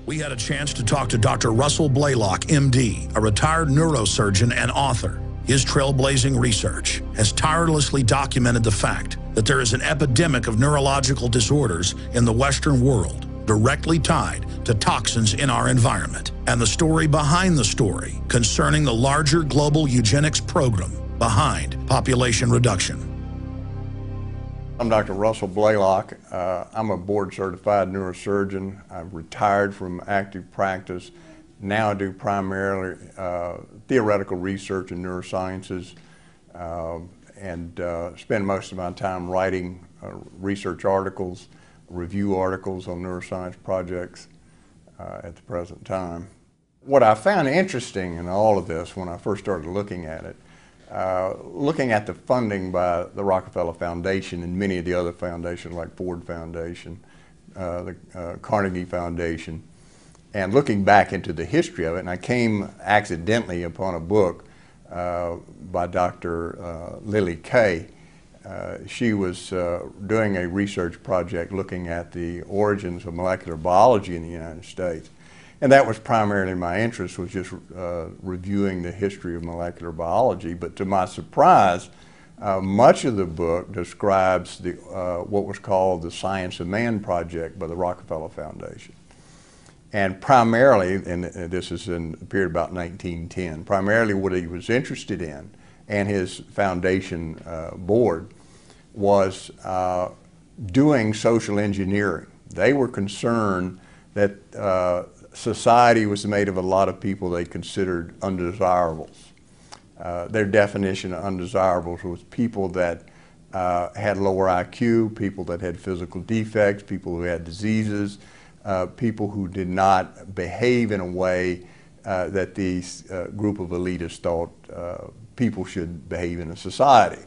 We had a chance to talk to Dr. Russell Blaylock, MD, a retired neurosurgeon and author. His trailblazing research has tirelessly documented the fact that there is an epidemic of neurological disorders in the Western world, directly tied to toxins in our environment, and the story behind the story concerning the larger global eugenics program behind population reduction. I'm Dr. Russell Blaylock. I'm a board-certified neurosurgeon. I've retired from active practice. Now I do primarily theoretical research in neurosciences and spend most of my time writing research articles, review articles on neuroscience projects at the present time. What I found interesting in all of this when I first started looking at it, looking at the funding by the Rockefeller Foundation and many of the other foundations like Ford Foundation, the Carnegie Foundation, and looking back into the history of it, and I came accidentally upon a book by Dr. Lily Kay. She was doing a research project looking at the origins of molecular biology in the United States. And that was primarily my interest, was just reviewing the history of molecular biology. But to my surprise, much of the book describes the, what was called the Science of Man project by the Rockefeller Foundation. And primarily, and this is in the period about 1910, primarily what he was interested in, and his foundation board, was doing social engineering. They were concerned that society was made of a lot of people they considered undesirables. Their definition of undesirables was people that had lower IQ, people that had physical defects, people who had diseases, people who did not behave in a way that these group of elitists thought people should behave in a society.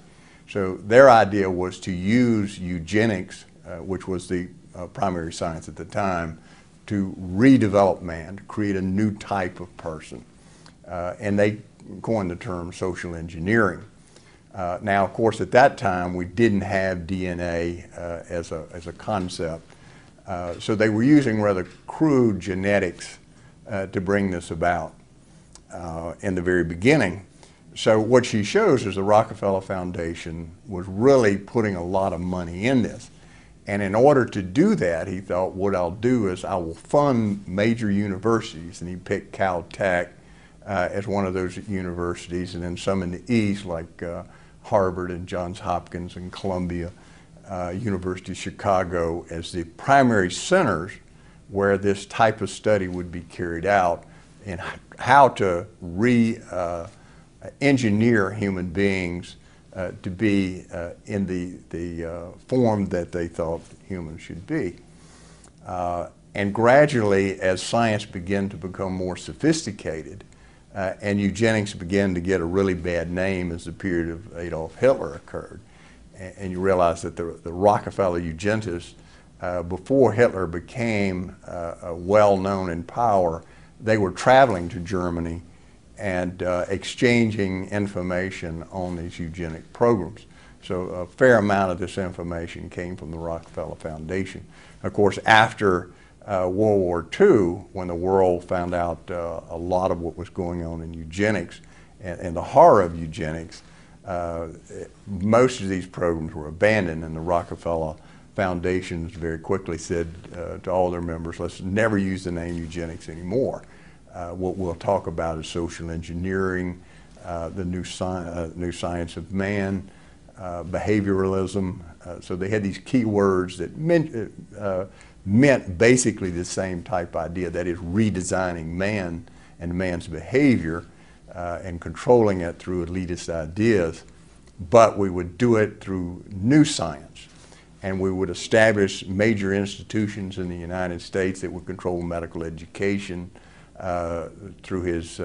So their idea was to use eugenics, which was the primary science at the time, to redevelop man, to create a new type of person. And they coined the term social engineering. Now, of course, at that time, we didn't have DNA as a concept. So they were using rather crude genetics to bring this about in the very beginning. So what she shows is the Rockefeller Foundation was really putting a lot of money in this. And in order to do that, he thought, what I'll do is I will fund major universities, and he picked Caltech as one of those universities, and then some in the East like Harvard and Johns Hopkins and Columbia, University of Chicago as the primary centers where this type of study would be carried out and how to re-engineer human beings to be in the form that they thought humans should be. And gradually, as science began to become more sophisticated and eugenics began to get a really bad name as the period of Adolf Hitler occurred, and you realize that the Rockefeller eugenicists, before Hitler became well-known in power, they were traveling to Germany and exchanging information on these eugenic programs. So a fair amount of this information came from the Rockefeller Foundation. Of course, after World War II, when the world found out a lot of what was going on in eugenics and the horror of eugenics, most of these programs were abandoned, and the Rockefeller Foundations very quickly said to all their members, let's never use the name eugenics anymore. What we'll talk about is social engineering, the new science of man, behavioralism. So they had these key words that meant basically the same type idea, that is redesigning man and man's behavior and controlling it through elitist ideas, but we would do it through new science. And we would establish major institutions in the United States that would control medical education through his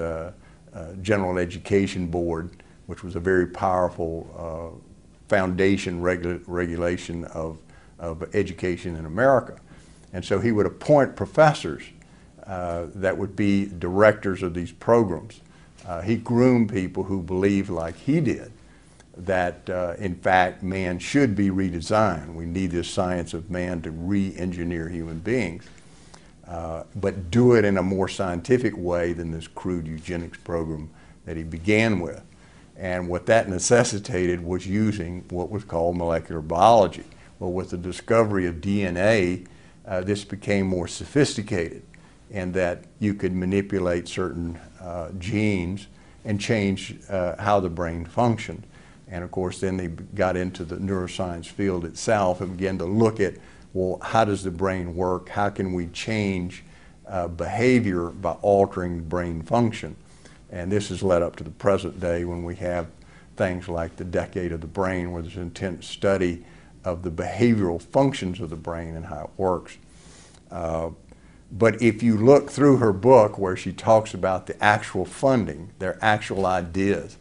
General Education Board, which was a very powerful foundation regulation of education in America. And so he would appoint professors that would be directors of these programs. He groomed people who believed, like he did, that in fact man should be redesigned. We need this science of man to re-engineer human beings. but do it in a more scientific way than this crude eugenics program that he began with. And what that necessitated was using what was called molecular biology. Well, with the discovery of DNA, this became more sophisticated in that you could manipulate certain genes and change how the brain functioned. And of course, then they got into the neuroscience field itself and began to look at, well, how does the brain work? How can we change behavior by altering brain function? And this has led up to the present day when we have things like the Decade of the Brain, where there's an intense study of the behavioral functions of the brain and how it works. But if you look through her book where she talks about the actual funding, their actual ideas,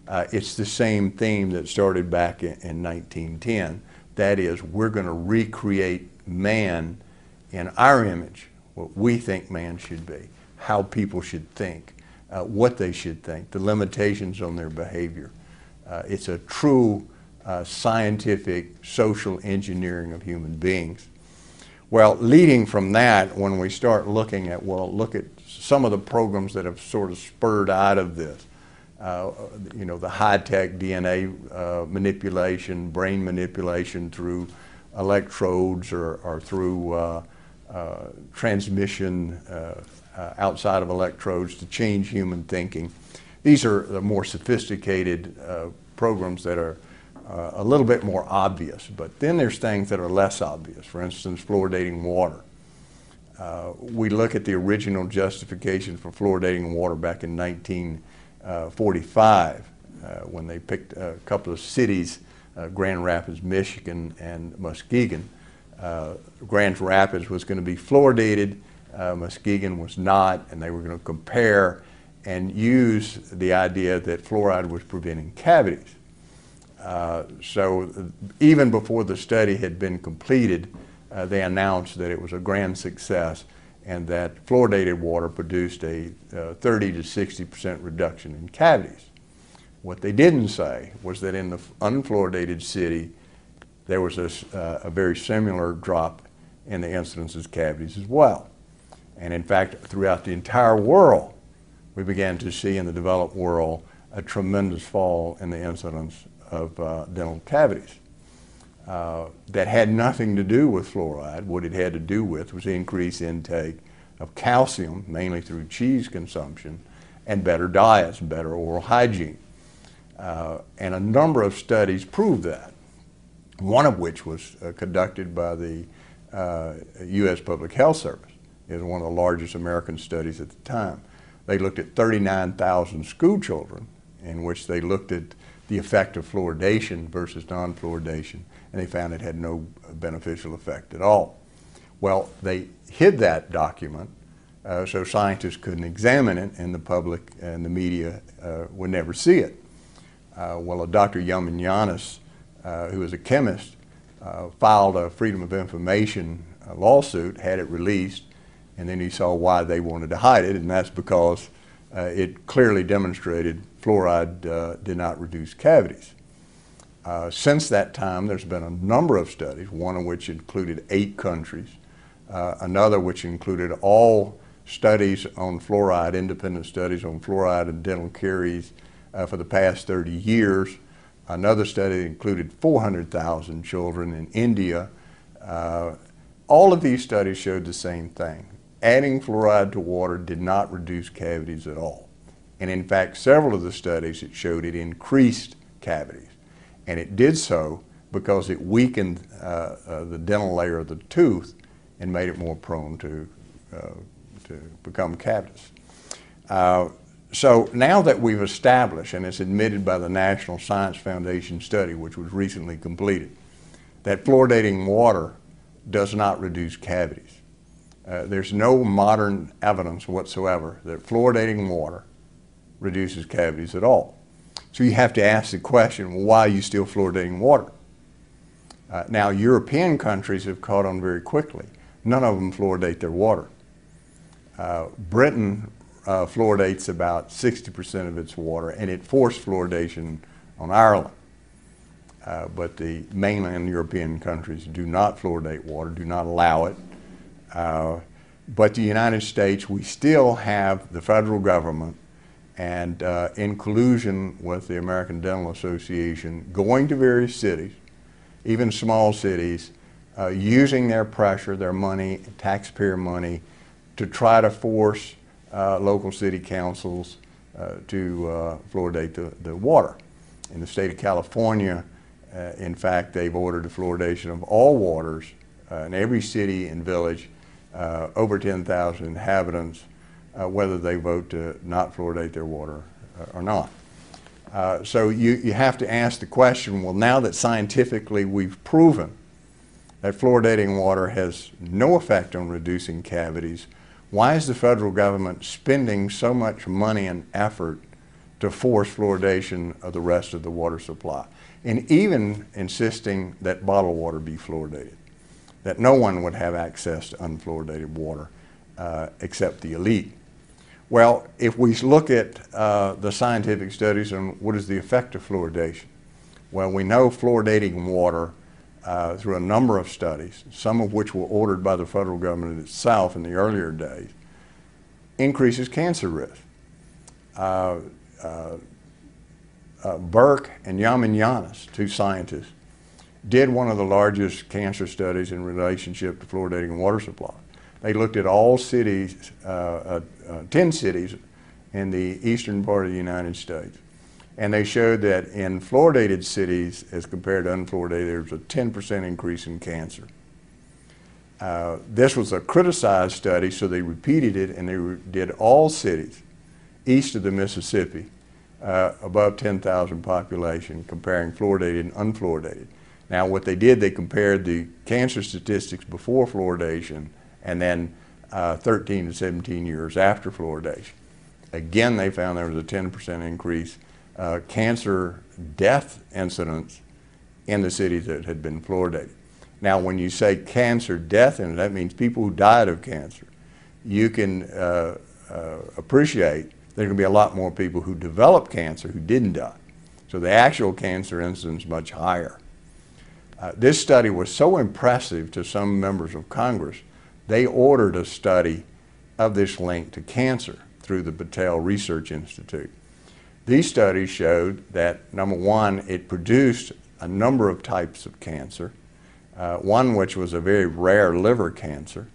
it's the same theme that started back in 1910. That is, we're going to recreate man in our image, what we think man should be, how people should think, what they should think, the limitations on their behavior. It's a true scientific social engineering of human beings. Well, leading from that, when we start looking at, well, look at some of the programs that have sort of spurred out of this, you know, the high-tech DNA manipulation, brain manipulation through electrodes or through transmission outside of electrodes to change human thinking. These are the more sophisticated programs that are a little bit more obvious, but then there's things that are less obvious. For instance, fluoridating water. We look at the original justification for fluoridating water back in 1945 when they picked a couple of cities, Grand Rapids, Michigan, and Muskegon. Grand Rapids was going to be fluoridated, Muskegon was not, and they were going to compare and use the idea that fluoride was preventing cavities. So even before the study had been completed, they announced that it was a grand success and that fluoridated water produced a 30 to 60% reduction in cavities. What they didn't say was that in the unfluoridated city, there was a very similar drop in the incidence of cavities as well. And in fact, throughout the entire world, we began to see in the developed world a tremendous fall in the incidence of dental cavities. That had nothing to do with fluoride. What it had to do with was increased intake of calcium, mainly through cheese consumption, and better diets, better oral hygiene. And a number of studies proved that, one of which was conducted by the U.S. Public Health Service. It was one of the largest American studies at the time. They looked at 39,000 school children in which they looked at the effect of fluoridation versus non-fluoridation, and they found it had no beneficial effect at all. Well, they hid that document so scientists couldn't examine it, and the public and the media would never see it. Well, Dr. Yamanianis, who is a chemist, filed a Freedom of Information lawsuit, had it released, and then he saw why they wanted to hide it, and that's because it clearly demonstrated fluoride did not reduce cavities. Since that time, there's been a number of studies, one of which included 8 countries, another which included all studies on fluoride, independent studies on fluoride and dental caries for the past 30 years. Another study that included 400,000 children in India. All of these studies showed the same thing. Adding fluoride to water did not reduce cavities at all. And in fact, several of the studies it showed it increased cavities. And it did so because it weakened the dental layer of the tooth and made it more prone to become cavities. So now that we've established, and it's admitted by the National Science Foundation study, which was recently completed, that fluoridating water does not reduce cavities. There's no modern evidence whatsoever that fluoridating water reduces cavities at all. So you have to ask the question, well, why are you still fluoridating water? Now, European countries have caught on very quickly. None of them fluoridate their water. Britain fluoridates about 60% of its water, and it forced fluoridation on Ireland. But the mainland European countries do not fluoridate water, do not allow it. But the United States, we still have the federal government and in collusion with the American Dental Association going to various cities, even small cities, using their pressure, their money, taxpayer money, to try to force local city councils to fluoridate the water. In the state of California, in fact, they've ordered the fluoridation of all waters in every city and village over 10,000 inhabitants, whether they vote to not fluoridate their water or not. So you have to ask the question, well, now that scientifically we've proven that fluoridating water has no effect on reducing cavities, why is the federal government spending so much money and effort to force fluoridation of the rest of the water supply, and even insisting that bottled water be fluoridated, that no one would have access to unfluoridated water except the elite? Well, if we look at the scientific studies on what is the effect of fluoridation, well, we know fluoridating water through a number of studies, some of which were ordered by the federal government itself in the earlier days, increases cancer risk. Burke and Yamin, two scientists, did one of the largest cancer studies in relationship to fluoridating water supply. They looked at all cities, 10 cities in the eastern part of the United States. And they showed that in fluoridated cities, as compared to unfluoridated, there was a 10% increase in cancer. This was a criticized study, so they repeated it, and they did all cities east of the Mississippi, above 10,000 population, comparing fluoridated and unfluoridated. Now, what they did, they compared the cancer statistics before fluoridation and then 13 to 17 years after fluoridation. Again, they found there was a 10% increase cancer death incidence in the cities that had been fluoridated. Now, when you say cancer death incidence, that means people who died of cancer. You can appreciate there's going to be a lot more people who develop cancer who didn't die. So the actual cancer incidence is much higher. This study was so impressive to some members of Congress, they ordered a study of this link to cancer through the Battelle Research Institute. These studies showed that, number one, it produced a number of types of cancer, one which was a very rare liver cancer,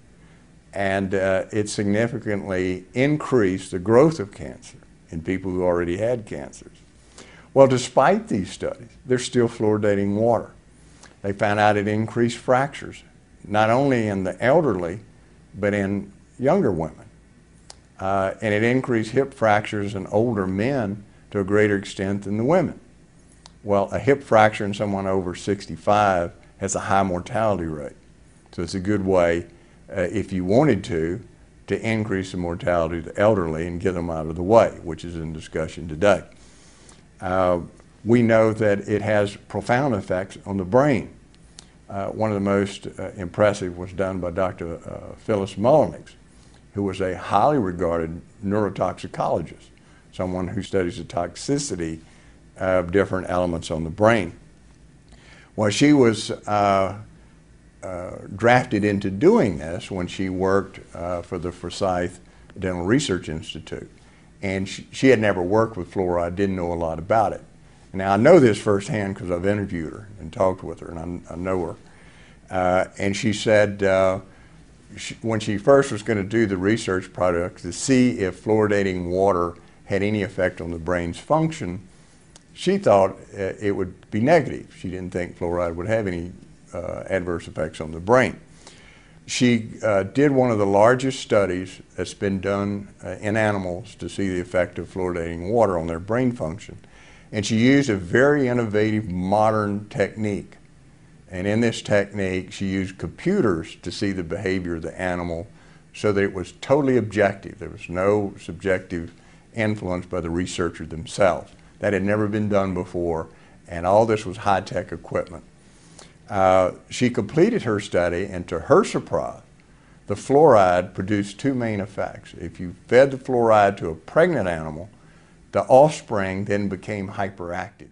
and it significantly increased the growth of cancer in people who already had cancers. Well, despite these studies, they're still fluoridating water. They found out it increased fractures, not only in the elderly, but in younger women. And it increased hip fractures in older men to a greater extent than the women. Well, a hip fracture in someone over 65 has a high mortality rate. So it's a good way, if you wanted to increase the mortality of the elderly and get them out of the way, which is in discussion today. We know that it has profound effects on the brain. One of the most impressive was done by Dr. Phyllis Mullenix, who was a highly regarded neurotoxicologist, someone who studies the toxicity of different elements on the brain. Well, she was drafted into doing this when she worked for the Forsyth Dental Research Institute. And she had never worked with fluoride, didn't know a lot about it. Now, I know this firsthand because I've interviewed her and talked with her, and I know her. And she said when she first was going to do the research project to see if fluoridating water had any effect on the brain's function, she thought it would be negative. She didn't think fluoride would have any adverse effects on the brain. She did one of the largest studies that's been done in animals to see the effect of fluoridating water on their brain function. And she used a very innovative modern technique. And in this technique, she used computers to see the behavior of the animal so that it was totally objective. There was no subjective influence by the researcher themselves. That had never been done before, and all this was high-tech equipment. She completed her study, and to her surprise, the fluoride produced two main effects. If you fed the fluoride to a pregnant animal, the offspring then became hyperactive.